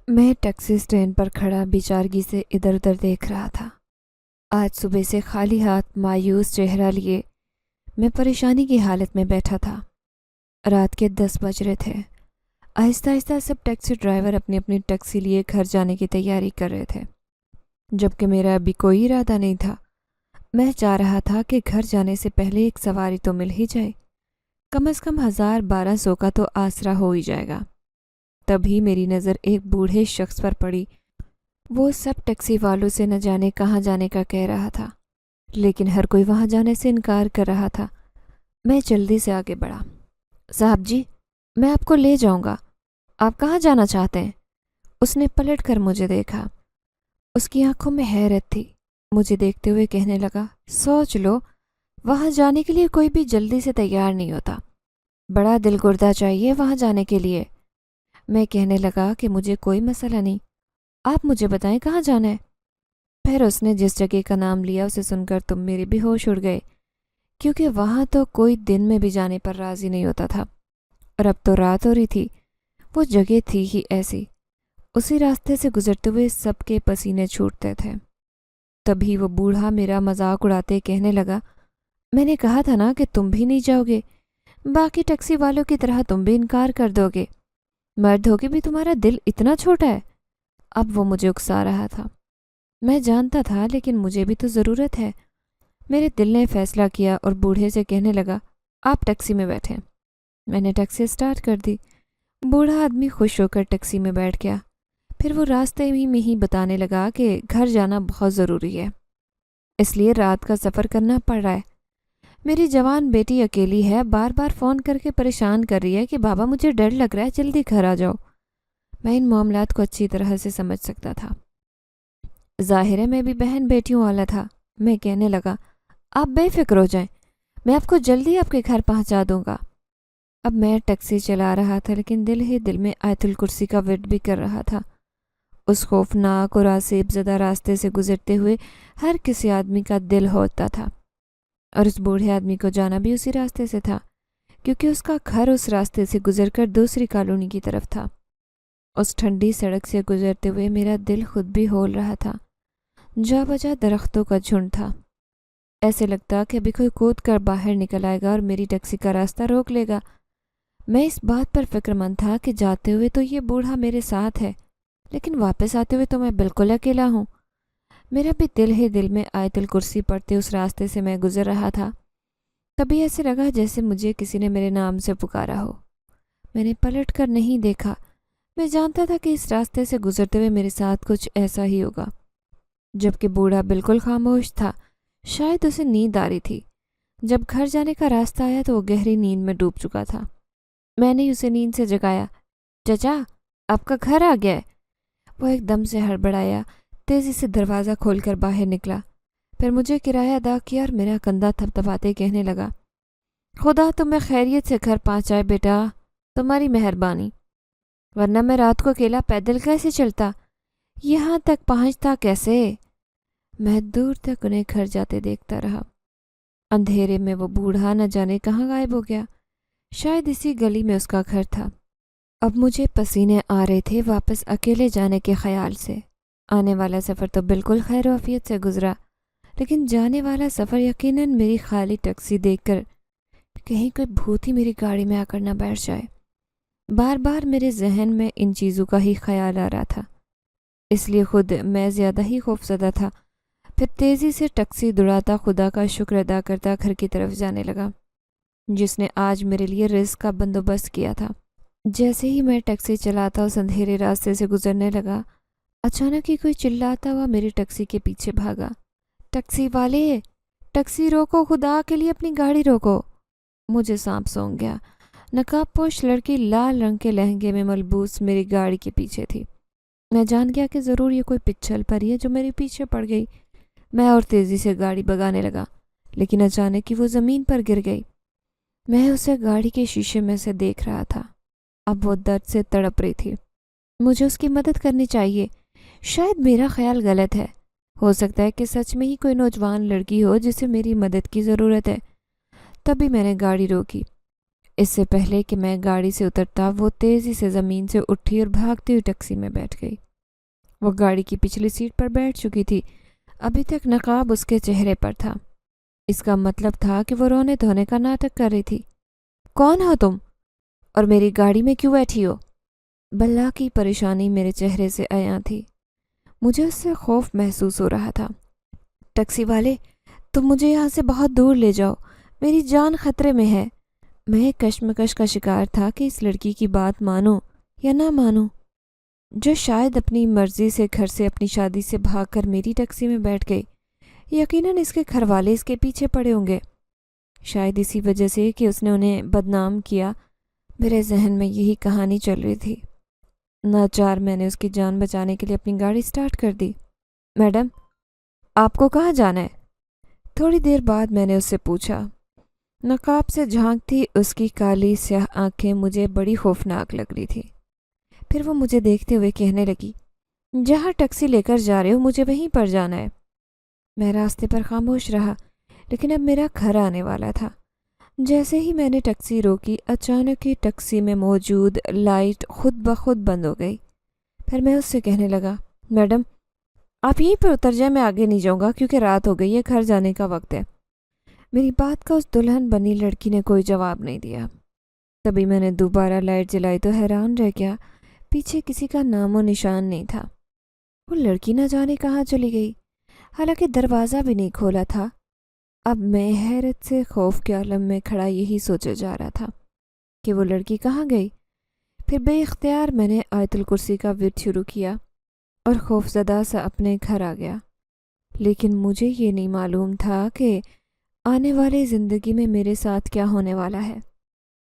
میں taxi stand پر کھڑا بیچارگی سے ادھر ادھر دیکھ رہا تھا۔ آج صبح سے خالی ہاتھ مایوس چہرہ لیے میں پریشانی کی حالت میں بیٹھا تھا۔ رات کے 10 بج رہے تھے۔ آہستہ آہستہ سب ٹیکسی ڈرائیور اپنی اپنی ٹیکسی لیے گھر جانے کی تیاری کر رہے تھے، جبکہ میرا ابھی کوئی ارادہ نہیں تھا۔ میں چاہ رہا تھا کہ گھر جانے سے پہلے ایک سواری تو مل ہی جائے، کم از کم 1200 کا تو آسرا ہو ہی جائے گا۔ تبھی میری نظر ایک بوڑھے شخص پر پڑی۔ وہ سب ٹیکسی والوں سے نہ جانے کہاں جانے کا کہہ رہا تھا، لیکن ہر کوئی وہاں جانے سے انکار کر رہا تھا۔ میں جلدی سے آگے بڑھا۔ صاحب جی، میں آپ کو لے جاؤں گا، آپ کہاں جانا چاہتے ہیں؟ اس نے پلٹ کر مجھے دیکھا۔ اس کی آنکھوں میں حیرت تھی۔ مجھے دیکھتے ہوئے کہنے لگا، سوچ لو، وہاں جانے کے لیے کوئی بھی جلدی سے تیار نہیں ہوتا، بڑا دل گردہ چاہیے وہاں جانے کے لیے۔ میں کہنے لگا کہ مجھے کوئی مسئلہ نہیں، آپ مجھے بتائیں کہاں جانا ہے۔ پھر اس نے جس جگہ کا نام لیا اسے سن کر تم میرے بھی ہوش اڑ گئے، کیونکہ وہاں تو کوئی دن میں بھی جانے پر راضی نہیں ہوتا تھا، اور اب تو رات ہو رہی تھی۔ وہ جگہ تھی ہی ایسی، اسی راستے سے گزرتے ہوئے سب کے پسینے چھوٹتے تھے۔ تبھی وہ بوڑھا میرا مذاق اڑاتے کہنے لگا، میں نے کہا تھا نا کہ تم بھی نہیں جاؤ گے، باقی ٹیکسی والوں کی طرح تم بھی انکار کر دو گے، مرد ہو کے بھی تمہارا دل اتنا چھوٹا ہے۔ اب وہ مجھے اکسا رہا تھا۔ میں جانتا تھا، لیکن مجھے بھی تو ضرورت ہے۔ میرے دل نے فیصلہ کیا اور بوڑھے سے کہنے لگا، آپ ٹیکسی میں بیٹھیں۔ میں نے ٹیکسی سٹارٹ کر دی۔ بوڑھا آدمی خوش ہو کر ٹیکسی میں بیٹھ گیا۔ پھر وہ راستے میں ہی بتانے لگا کہ گھر جانا بہت ضروری ہے، اس لیے رات کا سفر کرنا پڑ رہا ہے۔ میری جوان بیٹی اکیلی ہے، بار بار فون کر کے پریشان کر رہی ہے کہ بابا مجھے ڈر لگ رہا ہے، جلدی گھر آ جاؤ۔ میں ان معاملات کو اچھی طرح سے سمجھ سکتا تھا۔ ظاہر ہے میں بھی بہن بیٹیوں والا تھا۔ میں کہنے لگا، آپ بے فکر ہو جائیں، میں آپ کو جلدی آپ کے گھر پہنچا دوں گا۔ اب میں ٹیکسی چلا رہا تھا، لیکن دل ہی دل میں آیت الکرسی کا ورد بھی کر رہا تھا۔ اس خوفناک اور آسیب زدہ راستے سے گزرتے ہوئے ہر کسی آدمی کا دل ہوتا تھا، اور اس بوڑھے آدمی کو جانا بھی اسی راستے سے تھا، کیونکہ اس کا گھر اس راستے سے گزر کر دوسری کالونی کی طرف تھا۔ اس ٹھنڈی سڑک سے گزرتے ہوئے میرا دل خود بھی ہول رہا تھا۔ جا بجا درختوں کا جھنڈ تھا، ایسے لگتا کہ ابھی کوئی کود کر باہر نکل آئے گا اور میری ٹیکسی کا راستہ روک لے گا۔ میں اس بات پر فکر مند تھا کہ جاتے ہوئے تو یہ بوڑھا میرے ساتھ ہے، لیکن واپس آتے ہوئے تو میں بالکل اکیلا ہوں۔ میرا بھی دل ہی دل میں آیت الکرسی پڑھتے اس راستے سے میں گزر رہا تھا۔ تبھی ایسے لگا جیسے مجھے کسی نے میرے نام سے پکارا ہو۔ میں نے پلٹ کر نہیں دیکھا۔ میں جانتا تھا کہ اس راستے سے گزرتے ہوئے میرے ساتھ کچھ ایسا ہی ہوگا۔ جبکہ بوڑھا بالکل خاموش تھا، شاید اسے نیند آ رہی تھی۔ جب گھر جانے کا راستہ آیا تو وہ گہری نیند میں ڈوب چکا تھا۔ میں نے اسے نیند سے جگایا۔ چچا، آپ کا گھر آ گیا ہے۔ وہ ایک دم سے ہڑبڑایا، تیزی سے دروازہ کھول کر باہر نکلا، پھر مجھے کرایہ ادا کیا اور میرا کندھا تھپتھپاتے کہنے لگا، خدا تمہیں خیریت سے گھر پہنچائے بیٹا، تمہاری مہربانی، ورنہ میں رات کو اکیلا پیدل کیسے چلتا، یہاں تک پہنچتا کیسے؟ میں دور تک انہیں گھر جاتے دیکھتا رہا۔ اندھیرے میں وہ بوڑھا نہ جانے کہاں غائب ہو گیا، شاید اسی گلی میں اس کا گھر تھا۔ اب مجھے پسینے آ رہے تھے واپس اکیلے جانے کے خیال سے۔ آنے والا سفر تو بالکل خیر و عافیت سے گزرا، لیکن جانے والا سفر یقیناً میری خالی ٹیکسی دیکھ کر کہیں کوئی بھوت ہی میری گاڑی میں آ کر نہ بیٹھ جائے۔ بار بار میرے ذہن میں ان چیزوں کا ہی خیال آ رہا تھا، اس لیے خود میں زیادہ ہی خوفزدہ تھا۔ پھر تیزی سے ٹیکسی دوڑاتا خدا کا شکر ادا کرتا گھر کی طرف جانے لگا، جس نے آج میرے لیے رزق کا بندوبست کیا تھا۔ جیسے ہی میں ٹیکسی چلاتا اس اندھیرے راستے سے گزرنے لگا، اچانک ہی کوئی چلاتا ہوا میری ٹیکسی کے پیچھے بھاگا، ٹیکسی والے، ٹیکسی روکو، خدا کے لیے اپنی گاڑی روکو۔ مجھے سانپ سونگ گیا۔ نقاب پوش لڑکی لال رنگ کے لہنگے میں ملبوس میری گاڑی کے پیچھے تھی۔ میں جان گیا کہ ضرور یہ کوئی پچھل پری ہے جو میرے پیچھے پڑ گئی۔ میں اور تیزی سے گاڑی بگانے لگا، لیکن اچانک ہی وہ زمین پر گر گئی۔ میں اسے گاڑی کے شیشے میں سے دیکھ رہا تھا۔ اب وہ درد سے تڑپ رہی تھی۔ مجھے اس کی مدد کرنی چاہیے۔ شاید میرا خیال غلط ہے، ہو سکتا ہے کہ سچ میں ہی کوئی نوجوان لڑکی ہو جسے میری مدد کی ضرورت ہے۔ تبھی میں نے گاڑی روکی۔ اس سے پہلے کہ میں گاڑی سے اترتا وہ تیزی سے زمین سے اٹھی اور بھاگتی ہوئی ٹیکسی میں بیٹھ گئی۔ وہ گاڑی کی پچھلی سیٹ پر بیٹھ چکی تھی۔ ابھی تک نقاب اس کے چہرے پر تھا۔ اس کا مطلب تھا کہ وہ رونے دھونے کا ناٹک کر رہی تھی۔ کون ہو تم؟ اور میری گاڑی میں کیوں بیٹھی ہو؟ بلا کی پریشانی میرے چہرے سے عیاں تھی۔ مجھے اس سے خوف محسوس ہو رہا تھا۔ ٹیکسی والے، تم مجھے یہاں سے بہت دور لے جاؤ، میری جان خطرے میں ہے۔ میں کشمکش کا شکار تھا کہ اس لڑکی کی بات مانوں یا نہ مانوں، جو شاید اپنی مرضی سے گھر سے اپنی شادی سے بھاگ کر میری ٹیکسی میں بیٹھ گئی۔ یقیناً اس کے گھر والے اس کے پیچھے پڑے ہوں گے، شاید اسی وجہ سے کہ اس نے انہیں بدنام کیا۔ میرے ذہن میں یہی کہانی چل رہی تھی۔ ناچار میں نے اس کی جان بچانے کے لیے اپنی گاڑی سٹارٹ کر دی۔ میڈم، آپ کو کہاں جانا ہے؟ تھوڑی دیر بعد میں نے اس سے پوچھا۔ نقاب سے جھانکتی اس کی کالی سیاہ آنکھیں مجھے بڑی خوفناک لگ رہی تھی۔ پھر وہ مجھے دیکھتے ہوئے کہنے لگی، جہاں ٹیکسی لے کر جا رہے ہو مجھے وہیں پر جانا ہے۔ میں راستے پر خاموش رہا، لیکن اب میرا گھر آنے والا تھا۔ جیسے ہی میں نے ٹیکسی روکی، اچانک ہی ٹیکسی میں موجود لائٹ خود بخود بند ہو گئی۔ پھر میں اس سے کہنے لگا، میڈم آپ یہیں پر اتر جائیں، میں آگے نہیں جاؤں گا کیونکہ رات ہو گئی ہے، گھر جانے کا وقت ہے۔ میری بات کا اس دلہن بنی لڑکی نے کوئی جواب نہیں دیا۔ تبھی میں نے دوبارہ لائٹ جلائی تو حیران رہ گیا، پیچھے کسی کا نام و نشان نہیں تھا۔ وہ لڑکی نہ جانے کہاں چلی گئی، حالانکہ دروازہ بھی نہیں کھولا تھا۔ اب میں حیرت سے خوف کے عالم میں کھڑا یہی سوچے جا رہا تھا کہ وہ لڑکی کہاں گئی۔ پھر بے اختیار میں نے آیت الکرسی کا ورد شروع کیا اور خوف زدہ سا اپنے گھر آ گیا۔ لیکن مجھے یہ نہیں معلوم تھا کہ آنے والی زندگی میں میرے ساتھ کیا ہونے والا ہے۔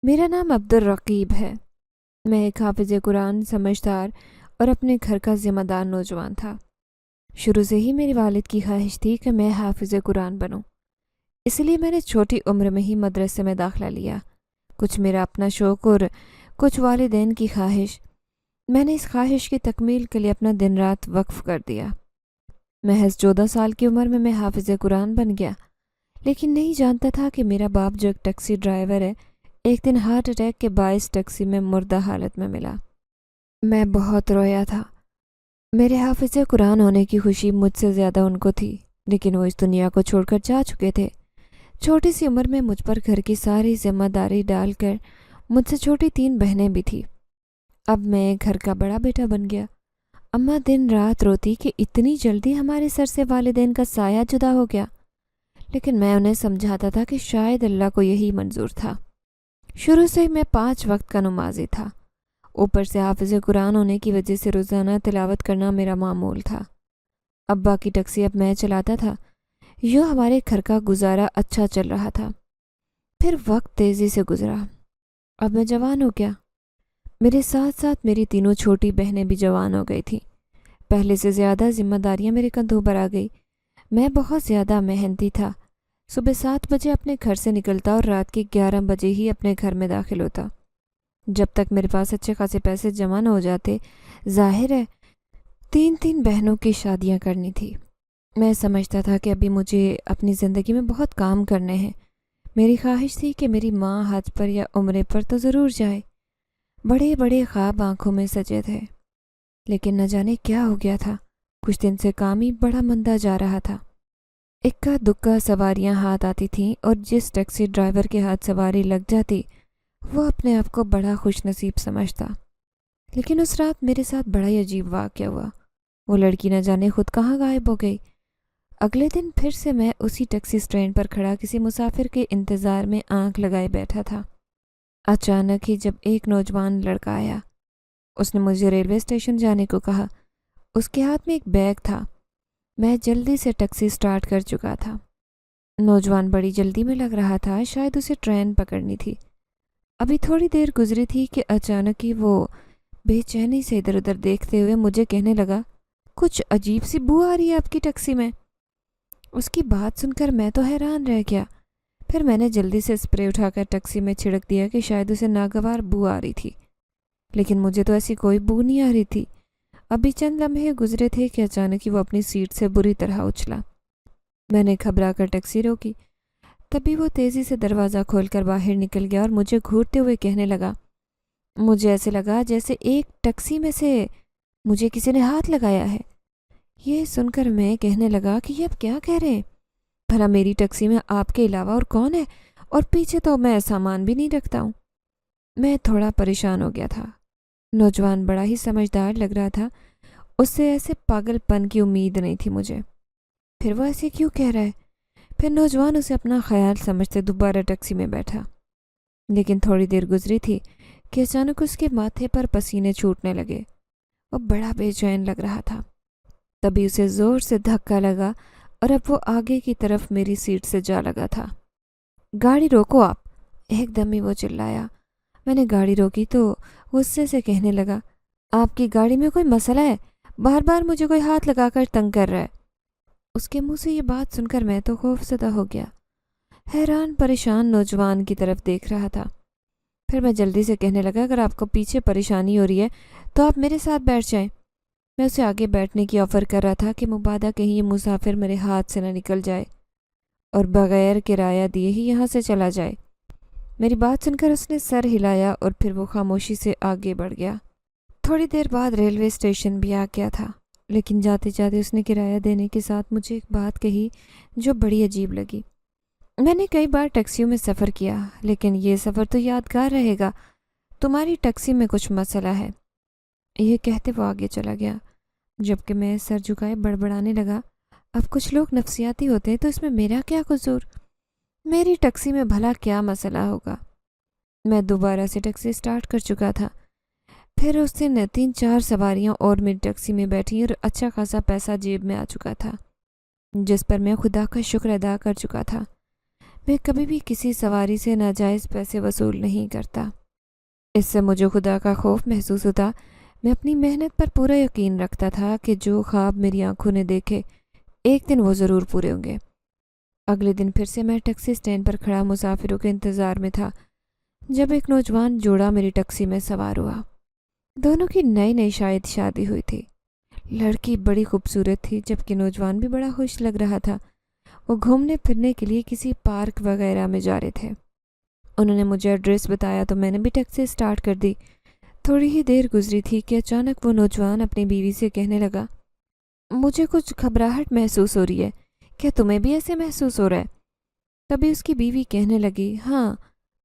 میرا نام عبدالرقیب ہے۔ میں ایک حافظ قرآن، سمجھدار اور اپنے گھر کا ذمہ دار نوجوان تھا۔ شروع سے ہی میری والد کی خواہش تھی کہ میں حافظ قرآن بنوں، اس لیے میں نے چھوٹی عمر میں ہی مدرسے میں داخلہ لیا۔ کچھ میرا اپنا شوق اور کچھ والدین کی خواہش۔ میں نے اس خواہش کی تکمیل کے لیے اپنا دن رات وقف کر دیا۔ محض 14 سال کی عمر میں حافظ قرآن بن گیا، لیکن نہیں جانتا تھا کہ میرا باپ جو ایک ٹیکسی ڈرائیور ہے، ایک دن ہارٹ اٹیک کے باعث ٹیکسی میں مردہ حالت میں ملا۔ میں بہت رویا تھا۔ میرے حافظ قرآن ہونے کی خوشی مجھ سے زیادہ ان کو تھی، لیکن وہ اس دنیا کو چھوڑ کر جا چکے تھے۔ چھوٹی سی عمر میں مجھ پر گھر کی ساری ذمہ داری ڈال کر مجھ سے چھوٹی 3 بہنیں بھی تھیں۔ اب میں گھر کا بڑا بیٹا بن گیا۔ اماں دن رات روتی کہ اتنی جلدی ہمارے سر سے والدین کا سایہ جدا ہو گیا، لیکن میں انہیں سمجھاتا تھا کہ شاید اللہ کو یہی منظور تھا۔ شروع سے میں 5 وقت کا نمازی تھا، اوپر سے حافظ قرآن ہونے کی وجہ سے روزانہ تلاوت کرنا میرا معمول تھا۔ ابا کی ٹیکسی اب میں چلاتا تھا، یوں ہمارے گھر کا گزارا اچھا چل رہا تھا۔ پھر وقت تیزی سے گزرا۔ اب میں جوان ہو گیا۔ میرے ساتھ ساتھ میری 3 چھوٹی بہنیں بھی جوان ہو گئی تھیں۔ پہلے سے زیادہ ذمہ داریاں میرے کندھوں پر آ گئی۔ میں بہت زیادہ محنتی تھا۔ صبح 7 بجے اپنے گھر سے نکلتا اور رات کے 11 بجے ہی اپنے گھر میں داخل ہوتا۔ جب تک میرے پاس اچھے خاصے پیسے جمع نہ ہو جاتے، ظاہر ہے 3 بہنوں کی شادیاں کرنی تھی۔ میں سمجھتا تھا کہ ابھی مجھے اپنی زندگی میں بہت کام کرنے ہیں۔ میری خواہش تھی کہ میری ماں حج پر یا عمرے پر تو ضرور جائے۔ بڑے بڑے خواب آنکھوں میں سجے تھے، لیکن نہ جانے کیا ہو گیا تھا۔ کچھ دن سے کام ہی بڑا مندہ جا رہا تھا۔ اکا دکا سواریاں ہاتھ آتی تھیں، اور جس ٹیکسی ڈرائیور کے ہاتھ سواری لگ جاتی وہ اپنے آپ کو بڑا خوش نصیب سمجھتا۔ لیکن اس رات میرے ساتھ بڑا ہی عجیب واقعہ ہوا۔ وہ لڑکی نہ جانے خود کہاں غائب ہو گئی۔ اگلے دن پھر سے میں اسی ٹیکسی سٹینڈ پر کھڑا کسی مسافر کے انتظار میں آنکھ لگائے بیٹھا تھا۔ اچانک ہی جب ایک نوجوان لڑکا آیا، اس نے مجھے ریلوے اسٹیشن جانے کو کہا۔ اس کے ہاتھ میں ایک بیگ تھا۔ میں جلدی سے ٹیکسی سٹارٹ کر چکا تھا۔ نوجوان بڑی جلدی میں لگ رہا تھا، شاید اسے ٹرین پکڑنی تھی۔ ابھی تھوڑی دیر گزری تھی کہ اچانک ہی وہ بے چینی سے ادھر ادھر دیکھتے ہوئے مجھے کہنے لگا، کچھ عجیب سی بو آ رہی ہے آپ کی ٹیکسی میں۔ اس کی بات سن کر میں تو حیران رہ گیا۔ پھر میں نے جلدی سے اسپرے اٹھا کر ٹیکسی میں چھڑک دیا کہ شاید اسے ناگوار بو آ رہی تھی، لیکن مجھے تو ایسی کوئی بو نہیں آ رہی تھی۔ ابھی چند لمحے گزرے تھے کہ اچانک ہی وہ اپنی سیٹ سے بری طرح اچھلا۔ میں نے گھبرا کر ٹیکسی روکی۔ تبھی وہ تیزی سے دروازہ کھول کر باہر نکل گیا اور مجھے گھورتے ہوئے کہنے لگا. مجھے ایسے لگا جیسے ایک ٹیکسی میں سے مجھے کسی نے ہاتھ لگایا ہے. یہ سن کر میں کہنے لگا کہ یہ اب کیا کہہ رہے ہیں؟ بھلا میری ٹیکسی میں آپ کے علاوہ اور کون ہے؟ اور پیچھے تو میں سامان بھی نہیں رکھتا ہوں. میں تھوڑا پریشان ہو گیا تھا. نوجوان بڑا ہی سمجھدار لگ رہا تھا. اس سے ایسے پاگل پن کی امید نہیں تھی مجھے. پھر وہ ایسے کیوں کہہ رہا ہے؟ پھر نوجوان اسے اپنا خیال سمجھتے دوبارہ ٹیکسی میں بیٹھا. لیکن تھوڑی دیر گزری تھی کہ اچانک اس کے ماتھے پر پسینے چھوٹنے لگے. وہ بڑا بے چین لگ رہا تھا. تبھی اسے زور سے دھکا لگا اور اب وہ آگے کی طرف میری سیٹ سے جا لگا تھا. گاڑی روکو آپ! ایک دم ہی وہ چلایا. میں نے گاڑی روکی تو غصے سے کہنے لگا، آپ کی گاڑی میں کوئی مسئلہ ہے؟ بار بار مجھے کوئی ہاتھ لگا کر تنگ کر رہا ہے. اس کے منہ سے یہ بات سن کر میں تو خوف زدہ ہو گیا. حیران پریشان نوجوان کی طرف دیکھ رہا تھا. پھر میں جلدی سے کہنے لگا، اگر آپ کو پیچھے پریشانی ہو رہی ہے تو آپ میرے ساتھ بیٹھ جائیں. میں اسے آگے بیٹھنے کی آفر کر رہا تھا کہ مبادا کہیں یہ مسافر میرے ہاتھ سے نہ نکل جائے اور بغیر کرایہ دیے ہی یہاں سے چلا جائے. میری بات سن کر اس نے سر ہلایا اور پھر وہ خاموشی سے آگے بڑھ گیا. تھوڑی دیر بعد ریلوے اسٹیشن بھی آ گیا تھا. لیکن جاتے جاتے اس نے کرایہ دینے کے ساتھ مجھے ایک بات کہی جو بڑی عجیب لگی. میں نے کئی بار ٹیکسیوں میں سفر کیا لیکن یہ سفر تو یادگار رہے گا. تمہاری ٹیکسی میں کچھ مسئلہ ہے. یہ کہتے وہ آگے چلا گیا جبکہ میں سر جھکائے بڑبڑانے لگا، اب کچھ لوگ نفسیاتی ہوتے ہیں تو اس میں میرا کیا قصور؟ میری ٹیکسی میں بھلا کیا مسئلہ ہوگا؟ میں دوبارہ سے ٹیکسی سٹارٹ کر چکا تھا. پھر اس دن 3-4 سواریاں اور میری ٹیکسی میں بیٹھی اور اچھا خاصا پیسہ جیب میں آ چکا تھا جس پر میں خدا کا شکر ادا کر چکا تھا. میں کبھی بھی کسی سواری سے ناجائز پیسے وصول نہیں کرتا. اس سے مجھے خدا کا خوف محسوس ہوتا. میں اپنی محنت پر پورا یقین رکھتا تھا کہ جو خواب میری آنکھوں نے دیکھے ایک دن وہ ضرور پورے ہوں گے. اگلے دن پھر سے میں ٹیکسی اسٹینڈ پر کھڑا مسافروں کے انتظار میں تھا جب ایک نوجوان جوڑا میری ٹیکسی میں سوار ہوا. دونوں کی نئی نئی شاید شادی ہوئی تھی. لڑکی بڑی خوبصورت تھی جبکہ نوجوان بھی بڑا خوش لگ رہا تھا. وہ گھومنے پھرنے کے لیے کسی پارک وغیرہ میں جا رہے تھے. انہوں نے مجھے ایڈریس بتایا تو میں نے بھی ٹیکسی سٹارٹ کر دی. تھوڑی ہی دیر گزری تھی کہ اچانک وہ نوجوان اپنی بیوی سے کہنے لگا، مجھے کچھ گھبراہٹ محسوس ہو رہی ہے، کیا تمہیں بھی ایسے محسوس ہو رہا ہے؟ تبھی اس کی بیوی کہنے لگی، ہاں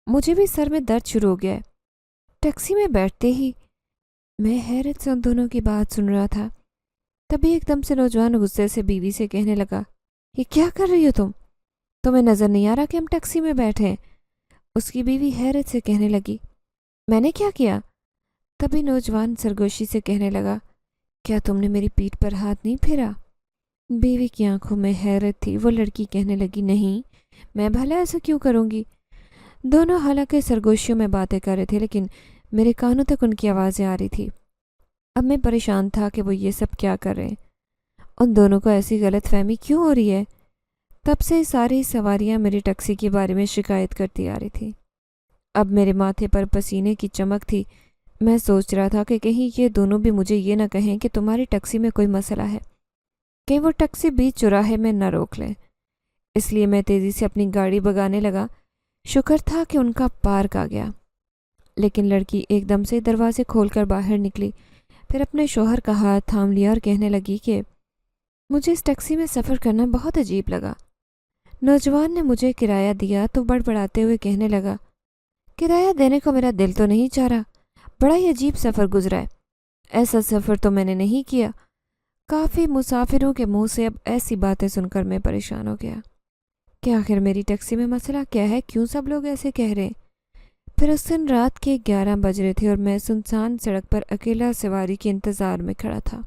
مجھے بھی سر میں درد شروع ہو گیا ہے. ٹیکسی میں بیٹھتے ہی میں حیرت سے ان دونوں کی بات سن رہا تھا. تبھی ایک دم سے نوجوان غصے سے بیوی سے کہنے لگا، یہ کیا کر رہی ہو تمہیں نظر نہیں آ رہا کہ ہم ٹیکسی میں بیٹھے ہیں؟ اس کی بیوی حیرت سے کہنے لگی، میں نے کیا کیا؟ تبھی نوجوان سرگوشی سے کہنے لگا، کیا تم نے میری پیٹھ پر ہاتھ نہیں پھیرا؟ بیوی کی آنکھوں میں حیرت تھی. وہ لڑکی کہنے لگی، نہیں میں بھلا ایسا کیوں کروں گی؟ دونوں حالانکہ سرگوشیوں میں باتیں کر رہے تھے لیکن میرے کانوں تک ان کی آوازیں آ رہی تھی. اب میں پریشان تھا کہ وہ یہ سب کیا کر رہے ہیں. ان دونوں کو ایسی غلط فہمی کیوں ہو رہی ہے؟ تب سے ساری سواریاں میری ٹیکسی کے بارے میں شکایت کرتی آ رہی تھی. اب میرے ماتھے پر پسینے کی چمک تھی. میں سوچ رہا تھا کہ کہیں یہ دونوں بھی مجھے یہ نہ کہیں کہ تمہاری ٹیکسی میں کوئی مسئلہ ہے، کہ وہ ٹیکسی بیچ چوراہے میں نہ روک لیں. اس لیے میں تیزی سے اپنی گاڑی بھگانے لگا. شکر تھا کہ ان کا پارک آ گیا. لیکن لڑکی ایک دم سے دروازے کھول کر باہر نکلی. پھر اپنے شوہر کا ہاتھ تھام لیا اور کہنے لگی کہ مجھے اس ٹیکسی میں سفر کرنا بہت عجیب لگا. نوجوان نے مجھے کرایہ دیا تو بڑبڑاتے ہوئے کہنے لگا، کرایہ دینے کو میرا دل تو نہیں چاہ رہا، بڑا ہی عجیب سفر گزرا ہے، ایسا سفر تو میں نے نہیں کیا. کافی مسافروں کے منہ سے اب ایسی باتیں سن کر میں پریشان ہو گیا کہ آخر میری ٹیکسی میں مسئلہ کیا ہے، کیوں سب لوگ ایسے کہہ رہے ہیں. پھر اس دن رات کے 11 بج رہے تھے اور میں سنسان سڑک پر اکیلا سواری کے انتظار میں کھڑا تھا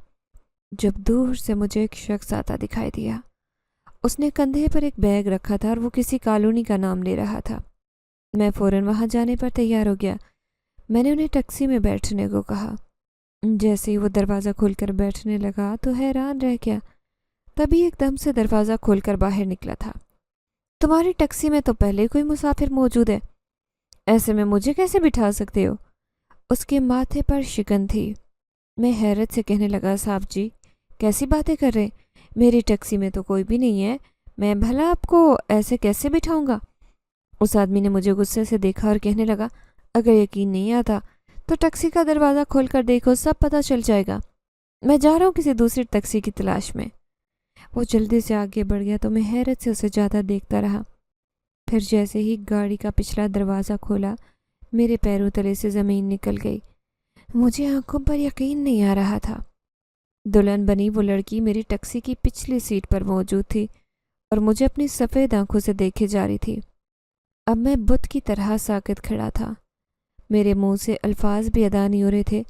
جب دور سے مجھے ایک شخص آتا دکھائی دیا. اس نے کندھے پر ایک بیگ رکھا تھا اور وہ کسی کالونی کا نام لے رہا تھا. میں فوراً وہاں جانے پر تیار ہو گیا. میں نے انہیں ٹیکسی میں بیٹھنے کو کہا. جیسے ہی وہ دروازہ کھول کر بیٹھنے لگا تو حیران رہ گیا. تبھی ایک دم سے دروازہ کھول کر باہر نکلا تھا، تمہاری ٹیکسی میں تو پہلے کوئی مسافر موجود ہے، ایسے میں مجھے کیسے بٹھا سکتے ہو؟ اس کے ماتھے پر شکن تھی. میں حیرت سے کہنے لگا، صاحب جی کیسی باتیں کر رہے ہیں، میری ٹیکسی میں تو کوئی بھی نہیں ہے، میں بھلا آپ کو ایسے کیسے بٹھاؤں گا؟ اس آدمی نے مجھے غصے سے دیکھا اور کہنے لگا، اگر یقین نہیں آتا تو ٹیکسی کا دروازہ کھول کر دیکھو، سب پتہ چل جائے گا۔ میں جا رہا ہوں کسی دوسری ٹیکسی کی تلاش میں۔ وہ جلدی سے آگے بڑھ گیا تو میں حیرت سے اسے جاتا دیکھتا رہا۔ پھر جیسے ہی گاڑی کا پچھلا دروازہ کھولا، میرے پیروں تلے سے زمین نکل گئی۔ مجھے آنکھوں پر یقین نہیں آ رہا تھا۔ دلہن بنی وہ لڑکی میری ٹیکسی کی پچھلی سیٹ پر موجود تھی اور مجھے اپنی سفید آنکھوں سے دیکھے جا رہی تھی۔ اب میں بت کی طرح ساکت کھڑا تھا، میرے منہ سے الفاظ بھی ادا نہیں ہو رہے تھے۔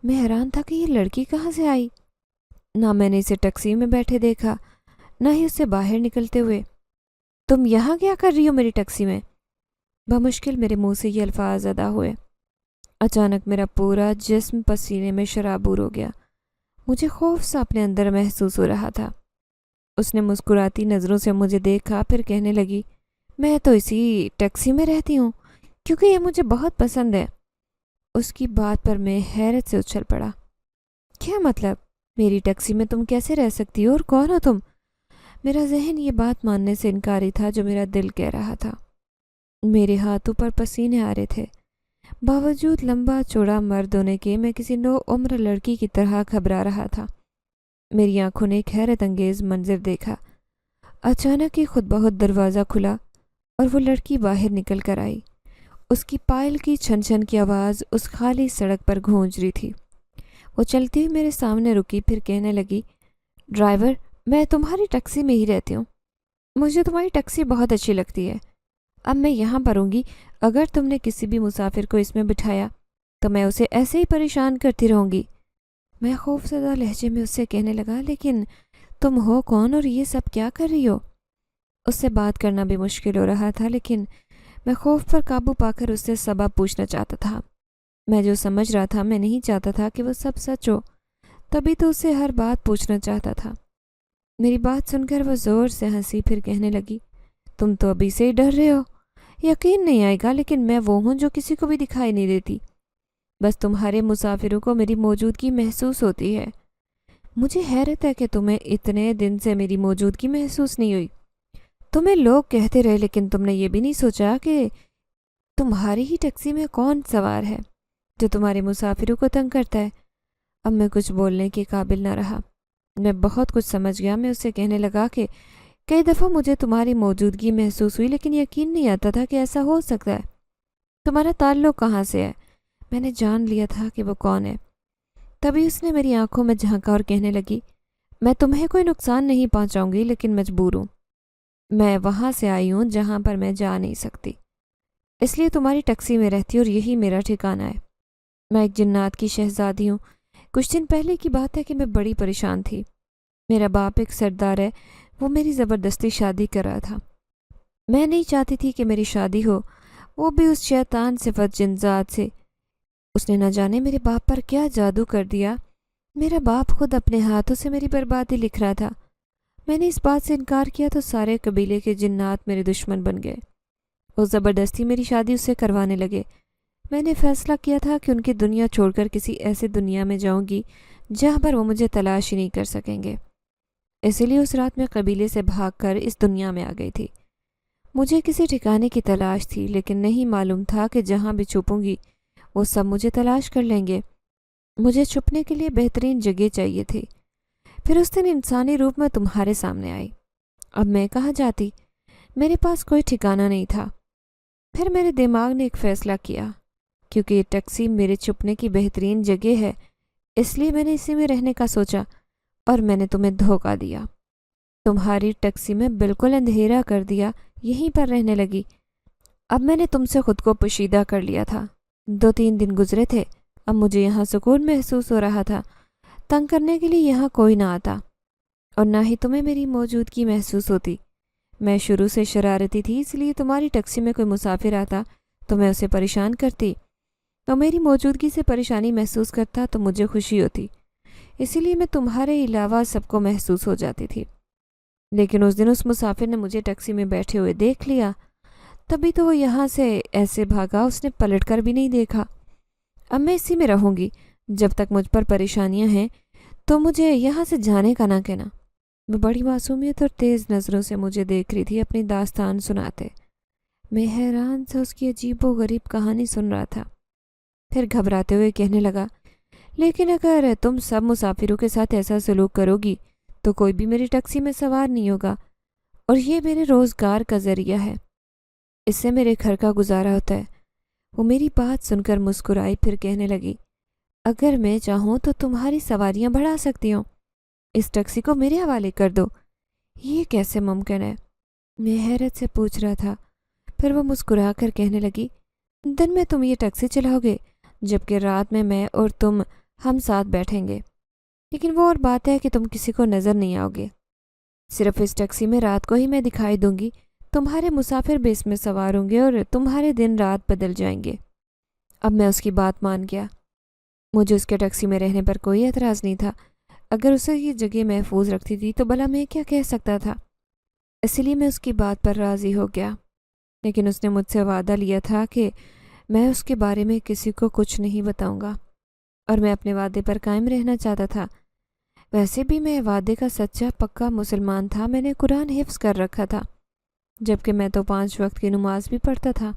میں حیران تھا کہ یہ لڑکی کہاں سے آئی۔ نہ میں نے اسے ٹیکسی میں بیٹھے دیکھا، نہ ہی اسے باہر نکلتے ہوئے۔ تم یہاں کیا کر رہی ہو میری ٹیکسی میں؟ بمشکل میرے منہ سے یہ الفاظ ادا ہوئے۔ اچانک میرا پورا جسم پسینے میں شرابور ہو گیا۔ مجھے خوف سا اپنے اندر محسوس ہو رہا تھا۔ اس نے مسکراتی نظروں سے مجھے دیکھا، پھر کہنے لگی، میں تو اسی ٹیکسی میں رہتی ہوں کیونکہ یہ مجھے بہت پسند ہے۔ اس کی بات پر میں حیرت سے اچھل پڑا۔ کیا مطلب؟ میری ٹیکسی میں تم کیسے رہ سکتی ہو اور کون ہو تم؟ میرا ذہن یہ بات ماننے سے انکاری تھا جو میرا دل کہہ رہا تھا۔ میرے ہاتھوں پر پسینے آ رہے تھے۔ باوجود لمبا چوڑا مرد ہونے کے میں کسی نو عمر لڑکی کی طرح گھبرا رہا تھا۔ میری آنکھوں نے ایک حیرت انگیز منظر دیکھا۔ اچانک ہی خود بخود دروازہ کھلا اور وہ لڑکی باہر نکل کر آئی۔ اس کی پائل کی چھن چھن کی آواز اس خالی سڑک پر گونج رہی تھی۔ وہ چلتی ہوئی میرے سامنے رکی، پھر کہنے لگی، ڈرائیور، میں تمہاری ٹیکسی میں ہی رہتی ہوں۔ مجھے تمہاری ٹیکسی بہت اچھی لگتی ہے۔ اب میں یہاں پر ہوں گی، اگر تم نے کسی بھی مسافر کو اس میں بٹھایا تو میں اسے ایسے ہی پریشان کرتی رہوں گی۔ میں خوفزدہ لہجے میں اس سے کہنے لگا، لیکن تم ہو کون اور یہ سب کیا کر رہی ہو؟ اس سے بات کرنا بھی مشکل ہو رہا تھا، لیکن میں خوف پر قابو پا کر اس سے سبب پوچھنا چاہتا تھا۔ میں جو سمجھ رہا تھا، میں نہیں چاہتا تھا کہ وہ سب سچ ہو، تبھی تو اسے ہر بات پوچھنا چاہتا تھا۔ میری بات سن کر وہ زور سے ہنسی، پھر کہنے لگی، تم تو ابھی سے ہی ڈر رہے ہو۔ یقین نہیں آئے گا، لیکن میں وہ ہوں جو کسی کو بھی دکھائی نہیں دیتی۔ بس تمہارے مسافروں کو میری موجودگی محسوس ہوتی ہے۔ مجھے حیرت ہے کہ تمہیں اتنے دن سے میری موجودگی محسوس نہیں ہوئی۔ تمہیں لوگ کہتے رہے، لیکن تم نے یہ بھی نہیں سوچا کہ تمہاری ہی ٹیکسی میں کون سوار ہے جو تمہارے مسافروں کو تنگ کرتا ہے۔ اب میں کچھ بولنے کے قابل نہ رہا۔ میں بہت کچھ سمجھ گیا۔ میں اسے کہنے لگا کہ کئی دفعہ مجھے تمہاری موجودگی محسوس ہوئی، لیکن یقین نہیں آتا تھا کہ ایسا ہو سکتا ہے۔ تمہارا تعلق کہاں سے ہے؟ میں نے جان لیا تھا کہ وہ کون ہے۔ تبھی اس نے میری آنکھوں میں جھانکا اور کہنے لگی، میں تمہیں کوئی نقصان نہیں پہنچاؤں گی، لیکن مجبور ہوں۔ میں وہاں سے آئی ہوں جہاں پر میں جا نہیں سکتی، اس لیے تمہاری ٹیکسی میں رہتی اور یہی میرا ٹھکانہ ہے۔ میں ایک جنات کی شہزادی ہوں۔ کچھ دن پہلے کی بات ہے کہ میں بڑی پریشان تھی۔ میرا باپ ایک سردار ہے، وہ میری زبردستی شادی کر رہا تھا۔ میں نہیں چاہتی تھی کہ میری شادی ہو، وہ بھی اس شیطان صفت جنزاد سے۔ اس نے نہ جانے میرے باپ پر کیا جادو کر دیا۔ میرا باپ خود اپنے ہاتھوں سے میری بربادی لکھ رہا تھا۔ میں نے اس بات سے انکار کیا تو سارے قبیلے کے جنات میرے دشمن بن گئے۔ وہ زبردستی میری شادی اس سے کروانے لگے۔ میں نے فیصلہ کیا تھا کہ ان کی دنیا چھوڑ کر کسی ایسے دنیا میں جاؤں گی جہاں پر وہ مجھے تلاش ہی نہیں کر سکیں گے۔ اسی لیے اس رات میں قبیلے سے بھاگ کر اس دنیا میں آ گئی تھی۔ مجھے کسی ٹھکانے کی تلاش تھی، لیکن نہیں معلوم تھا کہ جہاں بھی چھپوں گی وہ سب مجھے تلاش کر لیں گے۔ مجھے چھپنے کے لیے بہترین جگہ چاہیے تھی۔ پھر اس دن انسانی روپ میں تمہارے سامنے آئی۔ اب میں کہاں جاتی؟ میرے پاس کوئی ٹھکانہ نہیں تھا۔ پھر میرے دماغ نے ایک فیصلہ کیا، کیونکہ یہ ٹیکسی میرے چھپنے کی بہترین جگہ ہے، اس لیے میں نے اسی میں رہنے کا سوچا، اور میں نے تمہیں دھوکہ دیا۔ تمہاری ٹیکسی میں بالکل اندھیرا کر دیا، یہیں پر رہنے لگی۔ اب میں نے تم سے خود کو پوشیدہ کر لیا تھا۔ 2-3 دن گزرے تھے، اب مجھے یہاں سکون محسوس ہو رہا تھا۔ تنگ کرنے کے لیے یہاں کوئی نہ آتا، اور نہ ہی تمہیں میری موجودگی محسوس ہوتی۔ میں شروع سے شرارتی تھی، اس لیے تمہاری ٹیکسی میں کوئی مسافر آتا تو میں اسے پریشان کرتی، اور میری موجودگی سے پریشانی محسوس کرتا تو مجھے خوشی ہوتی۔ اسی لیے میں تمہارے علاوہ سب کو محسوس ہو جاتی تھی۔ لیکن اس دن اس مسافر نے مجھے ٹیکسی میں بیٹھے ہوئے دیکھ لیا، تبھی تو وہ یہاں سے ایسے بھاگا، اس نے پلٹ کر بھی نہیں دیکھا۔ اب میں اسی میں رہوں گی جب تک مجھ پر پریشانیاں ہیں، تو مجھے یہاں سے جانے کا نہ کہنا۔ وہ بڑی معصومیت اور تیز نظروں سے مجھے دیکھ رہی تھی اپنی داستان سناتے۔ میں حیران سے اس کی عجیب و غریب کہانی سن رہا تھا۔ پھر گھبراتے ہوئے کہنے لگا، لیکن اگر تم سب مسافروں کے ساتھ ایسا سلوک کرو گی تو کوئی بھی میری ٹیکسی میں سوار نہیں ہوگا، اور یہ میرے روزگار کا ذریعہ ہے، اس سے میرے گھر کا گزارا ہوتا ہے۔ وہ میری بات سن کر مسکرائی، پھر کہنے لگی، اگر میں چاہوں تو تمہاری سواریاں بڑھا سکتی ہوں، اس ٹیکسی کو میرے حوالے کر دو۔ یہ کیسے ممکن ہے؟ میں حیرت سے پوچھ رہا تھا۔ پھر وہ مسکرا کر کہنے لگی، دن میں تم یہ ٹیکسی چلاؤ گے، جبکہ رات میں اور تم ہم ساتھ بیٹھیں گے، لیکن وہ اور بات ہے کہ تم کسی کو نظر نہیں آؤ گے۔ صرف اس ٹیکسی میں رات کو ہی میں دکھائی دوں گی، تمہارے مسافر بھی اس میں سوار ہوں گے اور تمہارے دن رات بدل جائیں گے۔ اب میں اس کی بات مان گیا۔ مجھے اس کے ٹیکسی میں رہنے پر کوئی اعتراض نہیں تھا۔ اگر اسے یہ جگہ محفوظ رکھتی تھی تو بھلا میں کیا کہہ سکتا تھا؟ اسی لیے میں اس کی بات پر راضی ہو گیا، لیکن اس نے مجھ سے وعدہ لیا تھا کہ میں اس کے بارے میں کسی کو کچھ نہیں بتاؤں گا، اور میں اپنے وعدے پر قائم رہنا چاہتا تھا۔ ویسے بھی میں وعدے کا سچا پکا مسلمان تھا، میں نے قرآن حفظ کر رکھا تھا، جبکہ میں تو 5 وقت کی نماز بھی پڑھتا تھا،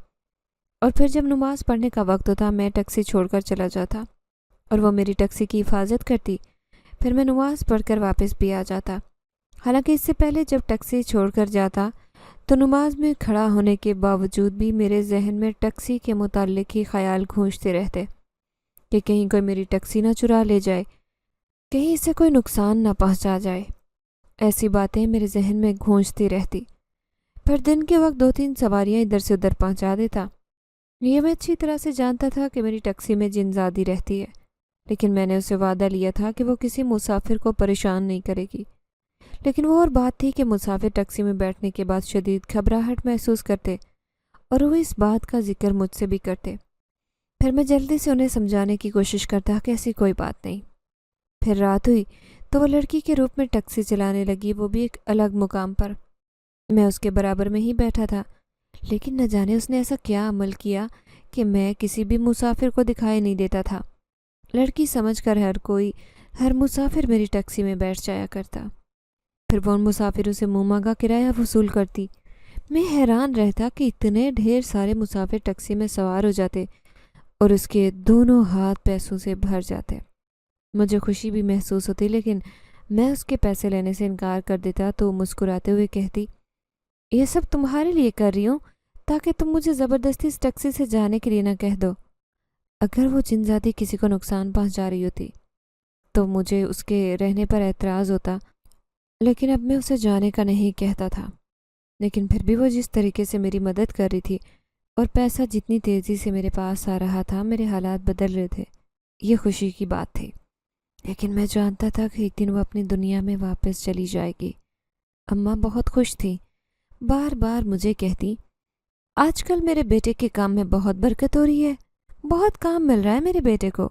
اور پھر جب نماز پڑھنے کا وقت ہوتا میں ٹیکسی چھوڑ کر چلا جاتا اور وہ میری ٹیکسی کی حفاظت کرتی، پھر میں نماز پڑھ کر واپس بھی آ جاتا۔ حالانکہ اس سے پہلے جب ٹیکسی چھوڑ کر جاتا تو نماز میں کھڑا ہونے کے باوجود بھی میرے ذہن میں ٹیکسی کے متعلق ہی خیال گونجتے رہتے کہ کہیں کوئی میری ٹیکسی نہ چرا لے جائے، کہیں اسے کوئی نقصان نہ پہنچا جائے۔ ایسی باتیں میرے ذہن میں گونجتی رہتی۔ پر دن کے وقت 2-3 سواریاں ادھر سے ادھر پہنچا دیتا۔ یہ میں اچھی طرح سے جانتا تھا کہ میری ٹیکسی میں جن زادی رہتی ہے، لیکن میں نے اسے وعدہ لیا تھا کہ وہ کسی مسافر کو پریشان نہیں کرے گی۔ لیکن وہ اور بات تھی کہ مسافر ٹیکسی میں بیٹھنے کے بعد شدید گھبراہٹ محسوس کرتے، اور وہ اس بات کا ذکر مجھ سے بھی کرتے۔ پھر میں جلدی سے انہیں سمجھانے کی کوشش کرتا کہ ایسی کوئی بات نہیں۔ پھر رات ہوئی تو وہ لڑکی کے روپ میں ٹیکسی چلانے لگی، وہ بھی ایک الگ مقام پر۔ میں اس کے برابر میں ہی بیٹھا تھا، لیکن نہ جانے اس نے ایسا کیا عمل کیا کہ میں کسی بھی مسافر کو دکھائی نہیں دیتا تھا۔ لڑکی سمجھ کر ہر مسافر میری ٹیکسی میں بیٹھ جایا کرتا، پھر وہ ان مسافروں سے منہ مانگا کرایہ وصول کرتی۔ میں حیران رہتا کہ اتنے ڈھیر سارے مسافر ٹیکسی میں سوار ہو جاتے اور اس کے دونوں ہاتھ پیسوں سے بھر جاتے۔ مجھے خوشی بھی محسوس ہوتی، لیکن میں اس کے پیسے لینے سے انکار کر دیتا تو مسکراتے ہوئے کہتی، یہ سب تمہارے لیے کر رہی ہوں تاکہ تم مجھے زبردستی اس ٹیکسی سے جانے کے لیے نہ کہہ دو۔ اگر وہ جن ذاتی کسی کو نقصان پہنچا رہی ہوتی تو مجھے اس کے رہنے پر اعتراض ہوتا، لیکن اب میں اسے جانے کا نہیں کہتا تھا۔ لیکن پھر بھی وہ جس طریقے سے میری مدد کر رہی تھی اور پیسہ جتنی تیزی سے میرے پاس آ رہا تھا، میرے حالات بدل رہے تھے۔ یہ خوشی کی بات تھی، لیکن میں جانتا تھا کہ ایک دن وہ اپنی دنیا میں واپس چلی جائے گی۔ اماں بہت خوش تھی، بار بار مجھے کہتی، آج کل میرے بیٹے کے کام میں بہت برکت ہو رہی ہے، بہت کام مل رہا ہے میرے بیٹے کو۔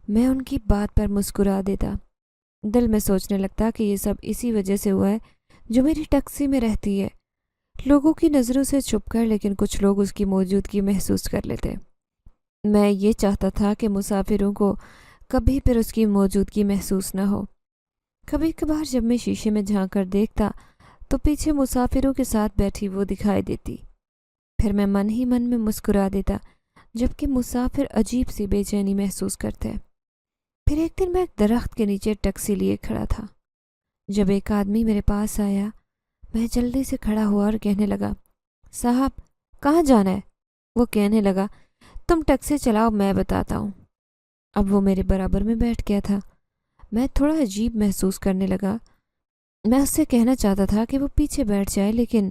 میں ان کی بات پر مسکرا دیتا، دل میں سوچنے لگتا کہ یہ سب اسی وجہ سے ہوا ہے جو میری ٹیکسی میں رہتی ہے، لوگوں کی نظروں سے چھپ کر، لیکن کچھ لوگ اس کی موجودگی محسوس کر لیتے۔ میں یہ چاہتا تھا کہ مسافروں کو کبھی پھر اس کی موجودگی محسوس نہ ہو۔ کبھی کبھار جب میں شیشے میں جھانک کر دیکھتا تو پیچھے مسافروں کے ساتھ بیٹھی وہ دکھائی دیتی، پھر میں من ہی من میں مسکرا دیتا، جبکہ مسافر عجیب سی بے چینی محسوس کرتے۔ پھر ایک دن میں ایک درخت کے نیچے ٹیکسی لیے کھڑا تھا۔ جب ایک آدمی میرے پاس آیا، میں جلدی سے کھڑا ہوا اور کہنے لگا، صاحب کہاں جانا ہے؟ وہ کہنے لگا، تم ٹیکسی چلاؤ، میں بتاتا ہوں۔ اب وہ میرے برابر میں بیٹھ گیا تھا۔ میں تھوڑا عجیب محسوس کرنے لگا۔ میں اس سے کہنا چاہتا تھا کہ وہ پیچھے بیٹھ جائے، لیکن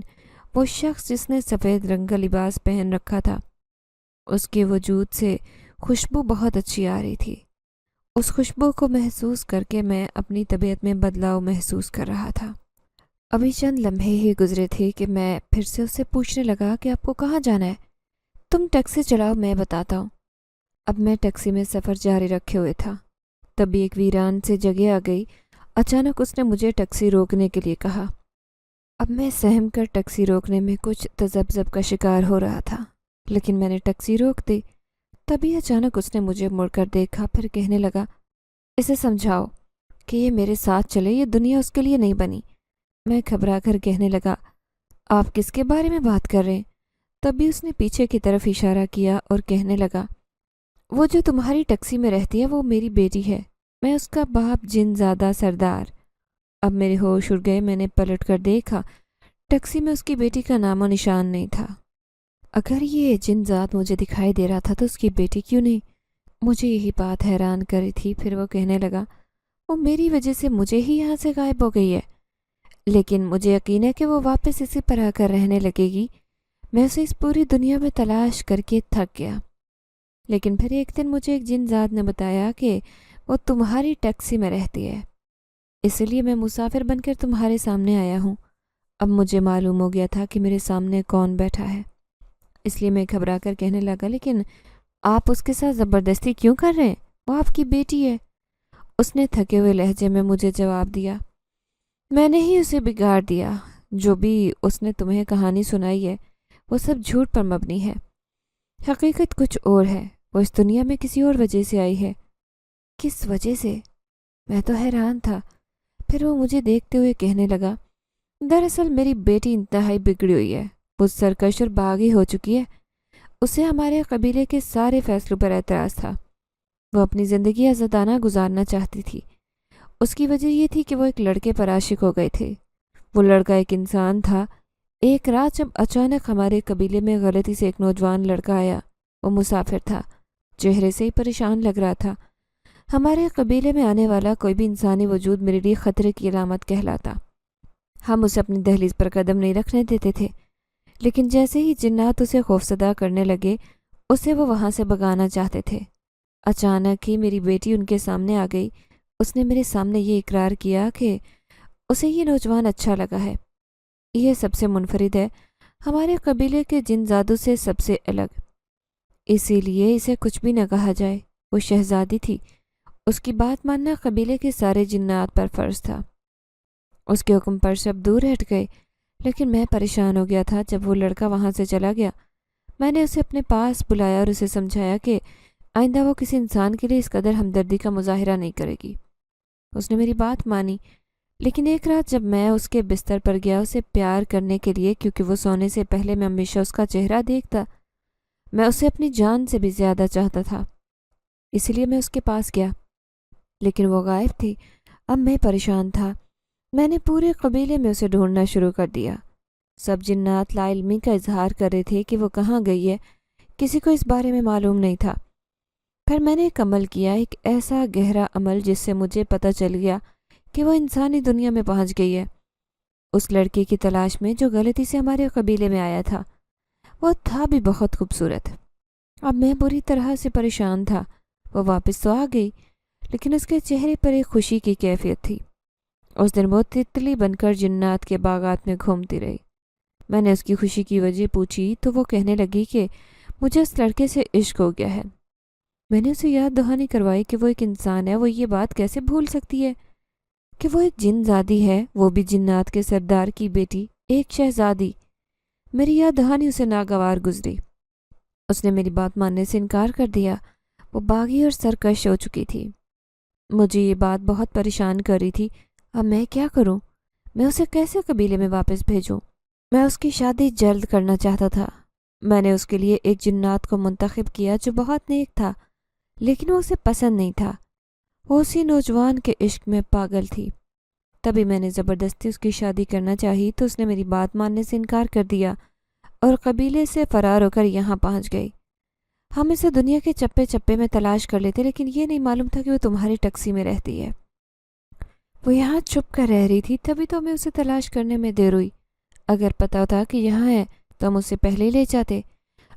وہ شخص جس نے سفید رنگ کا لباس پہن رکھا تھا، اس کے وجود سے خوشبو بہت اچھی آ رہی تھی۔ اس خوشبو کو محسوس کر کے میں اپنی طبیعت میں بدلاؤ محسوس کر رہا تھا۔ ابھی چند لمحے ہی گزرے تھے کہ میں پھر سے اس سے پوچھنے لگا کہ آپ کو کہاں جانا ہے؟ تم ٹیکسی چلاؤ، میں بتاتا ہوں۔ اب میں ٹیکسی میں سفر جاری رکھے ہوئے تھا، تبھی ایک ویران سے جگہ آ گئی۔ اچانک اس نے مجھے ٹیکسی روکنے کے لیے کہا۔ اب میں سہم کر ٹیکسی روکنے میں کچھ تذبذب کا شکار ہو رہا تھا، لیکن میں نے ٹیکسی روک دی۔ تبھی اچانک اس نے مجھے مڑ کر دیکھا، پھر کہنے لگا، اسے سمجھاؤ کہ یہ میرے ساتھ چلے، یہ دنیا اس کے لیے نہیں بنی۔ میں گھبرا کر کہنے لگا، آپ کس کے بارے میں بات کر رہے ہیں؟ تب بھی اس نے پیچھے کی طرف اشارہ کیا اور کہنے لگا، وہ جو تمہاری ٹیکسی میں رہتی ہے وہ میری بیٹی ہے، میں اس کا باپ جن زادہ سردار۔ اب میرے ہوش اڑ گئے، میں نے پلٹ کر دیکھا، ٹیکسی میں اس کی بیٹی کا نام و نشان نہیں تھا۔ اگر یہ جن زاد مجھے دکھائی دے رہا تھا تو اس کی بیٹی کیوں نہیں؟ مجھے یہی بات حیران کر رہی تھی۔ پھر وہ کہنے لگا، وہ میری وجہ سے مجھے ہی یہاں سے غائب ہو گئی ہے، لیکن مجھے یقین ہے کہ وہ واپس اسی پر آ کر رہنے لگے گی۔ میں اسے اس پوری دنیا میں تلاش کر کے تھک گیا، لیکن پھر ایک دن مجھے ایک جن زاد نے بتایا کہ وہ تمہاری ٹیکسی میں رہتی ہے، اس لیے میں مسافر بن کر تمہارے سامنے آیا ہوں۔ اب مجھے معلوم ہو گیا تھا کہ میرے سامنے کون بیٹھا ہے، اس لیے میں گھبرا کر کہنے لگا، لیکن آپ اس کے ساتھ زبردستی کیوں کر رہے ہیں؟ وہ آپ کی بیٹی ہے۔ اس نے تھکے ہوئے لہجے میں مجھے جواب دیا، میں نے ہی اسے بگاڑ دیا۔ جو بھی اس نے تمہیں کہانی سنائی ہے وہ سب جھوٹ پر مبنی ہے، حقیقت کچھ اور ہے۔ وہ اس دنیا میں کسی اور وجہ سے آئی ہے۔ کس وجہ سے؟ میں تو حیران تھا۔ پھر وہ مجھے دیکھتے ہوئے کہنے لگا، دراصل میری بیٹی انتہائی بگڑی ہوئی ہے، وہ سرکش اور باغی ہو چکی ہے۔ اسے ہمارے قبیلے کے سارے فیصلوں پر اعتراض تھا۔ وہ اپنی زندگی آزادانہ گزارنا چاہتی تھی۔ اس کی وجہ یہ تھی کہ وہ ایک لڑکے پر عاشق ہو گئے تھے۔ وہ لڑکا ایک انسان تھا۔ ایک رات جب اچانک ہمارے قبیلے میں غلطی سے ایک نوجوان لڑکا آیا، وہ مسافر تھا، چہرے سے ہی پریشان لگ رہا تھا۔ ہمارے قبیلے میں آنے والا کوئی بھی انسانی وجود میرے لیے خطرے کی علامت کہلاتا۔ ہم اسے اپنی دہلیز پر قدم نہیں رکھنے دیتے تھے، لیکن جیسے ہی جنات اسے خوفزدہ کرنے لگے، اسے وہ وہاں سے بھگانا چاہتے تھے۔ اچانک ہی میری بیٹی ان کے سامنے آ گئی۔ اس نے میرے سامنے یہ اقرار کیا کہ اسے یہ نوجوان اچھا لگا ہے، یہ سب سے منفرد ہے، ہمارے قبیلے کے جن زادوں سے سب سے الگ، اسی لیے اسے کچھ بھی نہ کہا جائے۔ وہ شہزادی تھی، اس کی بات ماننا قبیلے کے سارے جنات پر فرض تھا۔ اس کے حکم پر سب دور ہٹ گئے، لیکن میں پریشان ہو گیا تھا جب وہ لڑکا وہاں سے چلا گیا۔ میں نے اسے اپنے پاس بلایا اور اسے سمجھایا کہ آئندہ وہ کسی انسان کے لیے اس قدر ہمدردی کا مظاہرہ نہیں کرے گی۔ اس نے میری بات مانی، لیکن ایک رات جب میں اس کے بستر پر گیا اسے پیار کرنے کے لیے، کیونکہ وہ سونے سے پہلے میں ہمیشہ اس کا چہرہ دیکھتا، میں اسے اپنی جان سے بھی زیادہ چاہتا تھا، اسی لیے میں اس کے پاس گیا، لیکن وہ غائب تھی۔ اب میں پریشان تھا۔ میں نے پورے قبیلے میں اسے ڈھونڈنا شروع کر دیا۔ سب جنات لا علمی کا اظہار کر رہے تھے کہ وہ کہاں گئی ہے، کسی کو اس بارے میں معلوم نہیں تھا۔ پھر میں نے ایک عمل کیا، ایک ایسا گہرا عمل جس سے مجھے پتہ چل گیا کہ وہ انسانی دنیا میں پہنچ گئی ہے، اس لڑکی کی تلاش میں جو غلطی سے ہمارے قبیلے میں آیا تھا۔ وہ تھا بھی بہت خوبصورت۔ اب میں بری طرح سے پریشان تھا۔ وہ واپس تو آ گئی، لیکن اس کے چہرے پر ایک خوشی کی کیفیت تھی۔ اس دن وہ تتلی بن کر جنات کے باغات میں گھومتی رہی۔ میں نے اس کی خوشی کی وجہ پوچھی تو وہ کہنے لگی کہ مجھے اس لڑکے سے عشق ہو گیا ہے۔ میں نے اسے یاد دہانی کروائی کہ وہ ایک انسان ہے، وہ یہ بات کیسے بھول سکتی ہے کہ وہ ایک جن زادی ہے، وہ بھی جنات کے سردار کی بیٹی، ایک شہزادی۔ میری یاد دہانی اسے ناگوار گزری۔ اس نے میری بات ماننے سے انکار کر دیا۔ وہ باغی اور سرکش ہو چکی تھی۔ مجھے یہ بات بہت پریشان کر رہی تھی۔ اب میں کیا کروں؟ میں اسے کیسے قبیلے میں واپس بھیجوں؟ میں اس کی شادی جلد کرنا چاہتا تھا۔ میں نے اس کے لیے ایک جنات کو منتخب کیا جو بہت نیک تھا، لیکن وہ اسے پسند نہیں تھا۔ وہ اسی نوجوان کے عشق میں پاگل تھی۔ تبھی میں نے زبردستی اس کی شادی کرنا چاہی تو اس نے میری بات ماننے سے انکار کر دیا اور قبیلے سے فرار ہو کر یہاں پہنچ گئی۔ ہم اسے دنیا کے چپے چپے میں تلاش کر لیتے، لیکن یہ نہیں معلوم تھا کہ وہ تمہاری ٹیکسی میں رہتی ہے۔ وہ یہاں چھپ کر رہ رہی تھی، تبھی تو ہمیں اسے تلاش کرنے میں دیر ہوئی۔ اگر پتہ ہوتا کہ یہاں ہے تو ہم اسے پہلے ہی لے جاتے،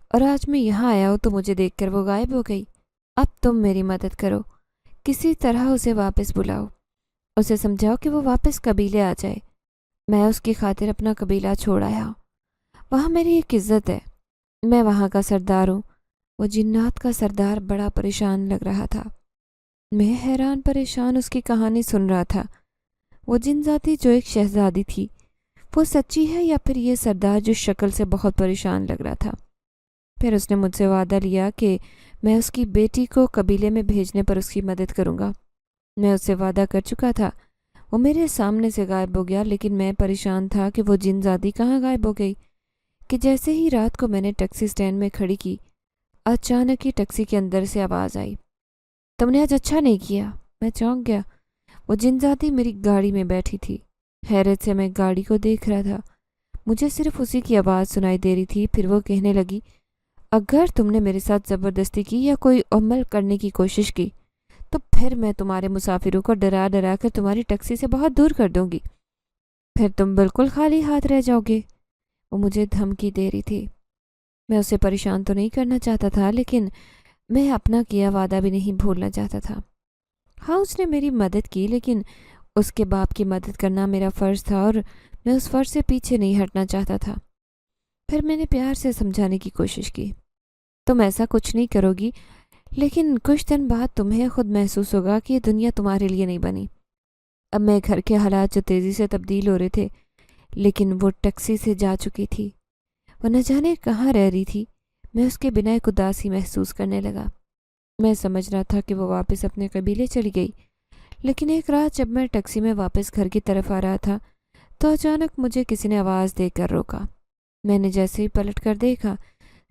اور آج میں یہاں آیا ہوں تو مجھے دیکھ کر وہ غائب ہو گئی۔ اب تم میری مدد کرو، کسی طرح اسے واپس بلاؤ، اسے سمجھاؤ کہ وہ واپس قبیلے آ جائے۔ میں اس کی خاطر اپنا قبیلہ چھوڑ آیا ہوں، وہاں میری ایک عزت ہے، میں وہاں کا سردار ہوں۔ وہ جنات کا سردار بڑا پریشان لگ رہا تھا۔ میں حیران پریشان اس کی کہانی سن رہا تھا۔ وہ جن ذاتی جو ایک شہزادی تھی، وہ سچی ہے یا پھر یہ سردار جو شکل سے بہت پریشان لگ رہا تھا؟ پھر اس نے مجھ سے وعدہ لیا کہ میں اس کی بیٹی کو قبیلے میں بھیجنے پر اس کی مدد کروں گا۔ میں اس سے وعدہ کر چکا تھا۔ وہ میرے سامنے سے غائب ہو گیا، لیکن میں پریشان تھا کہ وہ جن ذاتی کہاں غائب ہو گئی کہ جیسے ہی رات کو میں نے ٹیکسی سٹینڈ میں کھڑی کی، اچانک ہی ٹیکسی کے اندر سے آواز آئی، تم نے آج اچھا نہیں کیا۔ میں چونک گیا۔ وہ جن ذاتی میری گاڑی میں بیٹھی تھی۔ حیرت سے میں گاڑی کو دیکھ رہا تھا۔ مجھے صرف اسی کی آواز سنائی دے رہی تھی۔ پھر وہ کہنے لگی، اگر تم نے میرے ساتھ زبردستی کی یا کوئی عمل کرنے کی کوشش کی تو پھر میں تمہارے مسافروں کو ڈرا ڈرا کر تمہاری ٹیکسی سے بہت دور کر دوں گی، پھر تم بالکل خالی ہاتھ رہ جاؤ گے۔ وہ مجھے دھمکی دے رہی تھی۔ میں اسے پریشان تو نہیں کرنا چاہتا تھا، لیکن میں اپنا کیا وعدہ بھی نہیں بھولنا چاہتا تھا۔ ہاں، اس نے میری مدد کی، لیکن اس کے باپ کی مدد کرنا میرا فرض تھا اور میں اس فرض سے پیچھے نہیں ہٹنا چاہتا تھا۔ پھر میں نے پیار سے سمجھانے کی کوشش کی، تم ایسا کچھ نہیں کرو گی، لیکن کچھ دن بعد تمہیں خود محسوس ہوگا کہ یہ دنیا تمہارے لیے نہیں بنی۔ اب میں گھر کے حالات جو تیزی سے تبدیل ہو رہے تھے، لیکن وہ ٹیکسی سے جا چکی تھی۔ وہ نہ جانے کہاں رہ رہی تھی۔ میں اس کے بنا ایک اداسی محسوس کرنے لگا۔ میں سمجھ رہا تھا کہ وہ واپس اپنے قبیلے چلی گئی، لیکن ایک رات جب میں ٹیکسی میں واپس گھر کی طرف آ رہا تھا تو اچانک مجھے کسی نے آواز دے کر روکا۔ میں نے جیسے ہی پلٹ کر دیکھا،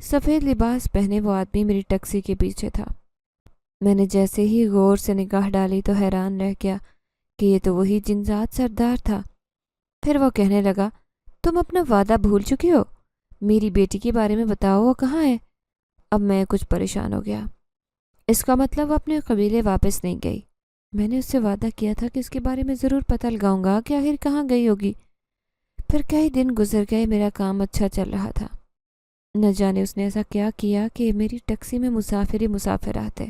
سفید لباس پہنے وہ آدمی میری ٹیکسی کے پیچھے تھا۔ میں نے جیسے ہی غور سے نگاہ ڈالی تو حیران رہ گیا کہ یہ تو وہی جنذات سردار تھا۔ پھر وہ کہنے لگا، تم اپنا وعدہ بھول چکے ہو؟ میری بیٹی کے بارے میں بتاؤ، وہ کہاں ہے؟ اب میں کچھ پریشان ہو گیا۔ اس کا مطلب وہ اپنے قبیلے واپس نہیں گئی؟ میں نے اس سے وعدہ کیا تھا کہ اس کے بارے میں ضرور پتہ لگاؤں گا کہ آخر کہاں گئی ہوگی۔ پھر کئی دن گزر گئے، میرا کام اچھا چل رہا تھا۔ نہ جانے اس نے ایسا کیا کیا کہ میری ٹیکسی میں مسافر ہی مسافر آتے۔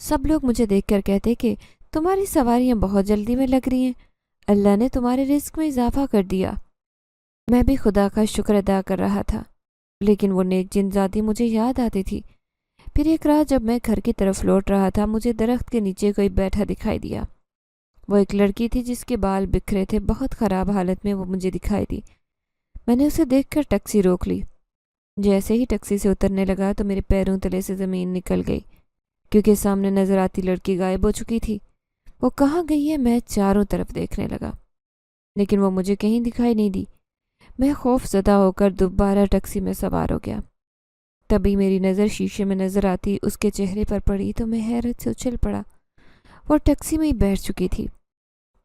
سب لوگ مجھے دیکھ کر کہتے کہ تمہاری سواریاں بہت جلدی میں لگ رہی ہیں، اللہ نے تمہارے رزق میں اضافہ کر دیا۔ میں بھی خدا کا شکر ادا کر رہا تھا، لیکن وہ نیک جن ذاتی مجھے یاد آتی تھی۔ پھر ایک رات جب میں گھر کی طرف لوٹ رہا تھا، مجھے درخت کے نیچے کوئی بیٹھا دکھائی دیا۔ وہ ایک لڑکی تھی جس کے بال بکھرے تھے، بہت خراب حالت میں وہ مجھے دکھائی دی۔ میں نے اسے دیکھ کر ٹیکسی روک لی۔ جیسے ہی ٹیکسی سے اترنے لگا تو میرے پیروں تلے سے زمین نکل گئی، کیونکہ سامنے نظر آتی لڑکی غائب ہو چکی تھی۔ وہ کہاں گئی ہے؟ میں چاروں طرف دیکھنے لگا، لیکن وہ مجھے کہیں دکھائی نہیں دی۔ میں خوف زدہ ہو کر دوبارہ ٹیکسی میں سوار ہو گیا۔ تبھی میری نظر شیشے میں نظر آتی اس کے چہرے پر پڑی تو میں حیرت سے اچھل پڑا۔ وہ ٹیکسی میں ہی بیٹھ چکی تھی۔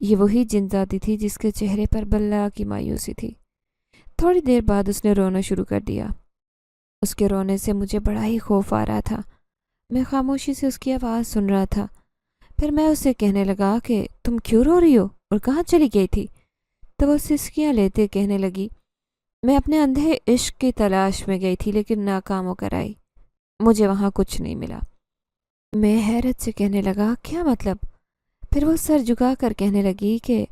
یہ وہی جن ذاتی تھی جس کے چہرے پر بلا کی مایوسی تھی۔ تھوڑی دیر بعد اس نے رونا شروع کر دیا۔ اس کے رونے سے مجھے بڑا ہی خوف آ رہا تھا۔ میں خاموشی سے اس کی آواز سن رہا تھا۔ پھر میں اسے کہنے لگا کہ تم کیوں رو رہی ہو اور کہاں چلی گئی تھی؟ تو وہ سسکیاں لیتے کہنے لگی، میں اپنے اندھے عشق کی تلاش میں گئی تھی لیکن ناکام ہو کر آئی، مجھے وہاں کچھ نہیں ملا۔ میں حیرت سے کہنے لگا، کیا مطلب؟ پھر وہ سر جھکا کر کہنے لگی کہ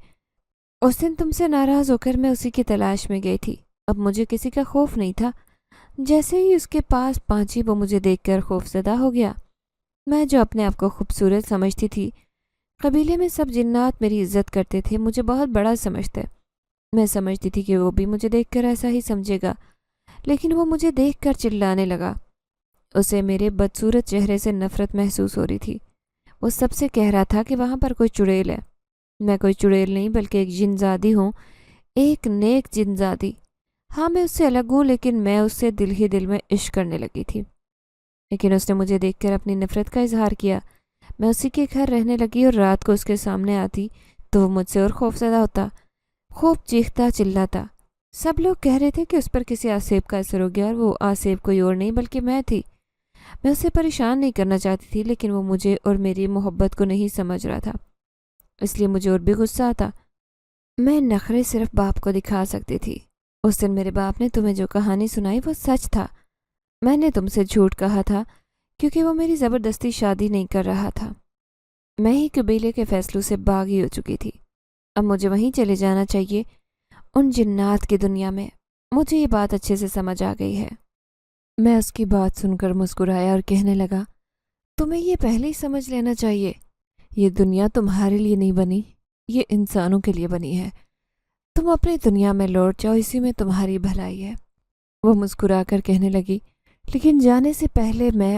اس دن تم سے ناراض ہو کر میں اسی کی تلاش میں گئی تھی۔ اب مجھے کسی کا خوف نہیں تھا۔ جیسے ہی اس کے پاس پہنچی وہ مجھے دیکھ کر خوف زدہ ہو گیا۔ میں جو اپنے آپ کو خوبصورت سمجھتی تھی، قبیلے میں سب جنات میری عزت کرتے تھے، مجھے بہت بڑا سمجھتے۔ میں سمجھتی تھی کہ وہ بھی مجھے دیکھ کر ایسا ہی سمجھے گا، لیکن وہ مجھے دیکھ کر چلانے لگا۔ اسے میرے بدصورت چہرے سے نفرت محسوس ہو رہی تھی۔ وہ سب سے کہہ رہا تھا کہ وہاں پر کوئی چڑیل ہے۔ میں کوئی چڑیل نہیں بلکہ ایک جنزادی ہوں، ایک نیک جنزادی۔ ہاں، میں اس سے الگ ہوں، لیکن میں اس سے دل ہی دل میں عشق کرنے لگی تھی۔ لیکن اس نے مجھے دیکھ کر اپنی نفرت کا اظہار کیا۔ میں اسی کے گھر رہنے لگی اور رات کو اس کے سامنے آتی تو وہ مجھ سے اور خوف زدہ ہوتا، خوب چیختا چلاتا۔ سب لوگ کہہ رہے تھے کہ اس پر کسی آسیب کا اثر ہو گیا، اور وہ آسیب کوئی اور نہیں بلکہ میں تھی۔ میں اسے پریشان نہیں کرنا چاہتی تھی، لیکن وہ مجھے اور میری محبت کو نہیں سمجھ رہا تھا، اس لیے مجھے اور بھی غصہ آتا۔ میں نخرے صرف باپ کو دکھا سکتی تھی۔ اس دن میرے باپ نے تمہیں جو کہانی سنائی وہ سچ تھا۔ میں نے تم سے جھوٹ کہا تھا کیونکہ وہ میری زبردستی شادی نہیں کر رہا تھا۔ میں ہی قبیلے کے فیصلوں سے باغی ہو چکی تھی۔ اب مجھے وہیں چلے جانا چاہیے، ان جنات کی دنیا میں۔ مجھے یہ بات اچھے سے سمجھ آ گئی ہے۔ میں اس کی بات سن کر مسکرایا اور کہنے لگا، تمہیں یہ پہلے ہی سمجھ لینا چاہیے، یہ دنیا تمہارے لیے نہیں بنی، یہ انسانوں کے لیے بنی ہے۔ تم اپنی دنیا میں لوٹ جاؤ، اسی میں تمہاری بھلائی ہے۔ وہ مسکرا کر کہنے لگی، لیکن جانے سے پہلے میں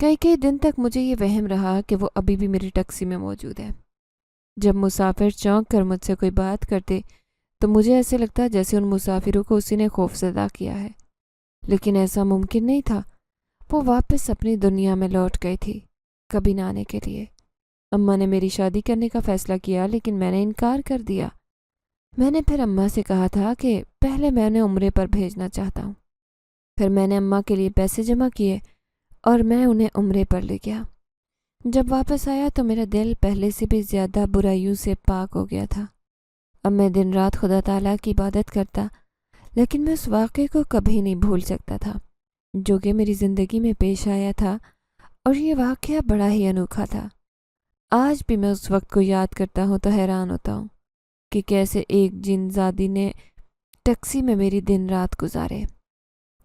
کئی کئی دن تک مجھے یہ وہم رہا کہ وہ ابھی بھی میری ٹیکسی میں موجود ہے۔ جب مسافر چونک کر مجھ سے کوئی بات کرتے تو مجھے ایسے لگتا جیسے ان مسافروں کو اسی نے خوف زدہ کیا ہے، لیکن ایسا ممکن نہیں تھا۔ وہ واپس اپنی دنیا میں لوٹ گئی تھی، کبھی نہ آنے کے لیے۔ اماں نے میری شادی کرنے کا فیصلہ کیا، لیکن میں نے انکار کر دیا۔ میں نے پھر اماں سے کہا تھا کہ پہلے میں انہیں عمرے پر بھیجنا چاہتا ہوں۔ پھر میں نے اماں کے لیے پیسے جمع کیے اور میں انہیں عمرے پر لے گیا۔ جب واپس آیا تو میرا دل پہلے سے بھی زیادہ برائیوں سے پاک ہو گیا تھا۔ اب میں دن رات خدا تعالیٰ کی عبادت کرتا، لیکن میں اس واقعے کو کبھی نہیں بھول سکتا تھا جو کہ میری زندگی میں پیش آیا تھا، اور یہ واقعہ بڑا ہی انوکھا تھا۔ آج بھی میں اس وقت کو یاد کرتا ہوں تو حیران ہوتا ہوں کہ کیسے ایک جن زادی نے ٹیکسی میں میری دن رات گزارے،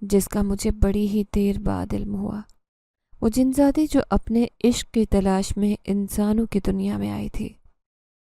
جس کا مجھے بڑی ہی دیر بعد علم ہوا۔ وہ جن زادی جو اپنے عشق کی تلاش میں انسانوں کی دنیا میں آئی تھی۔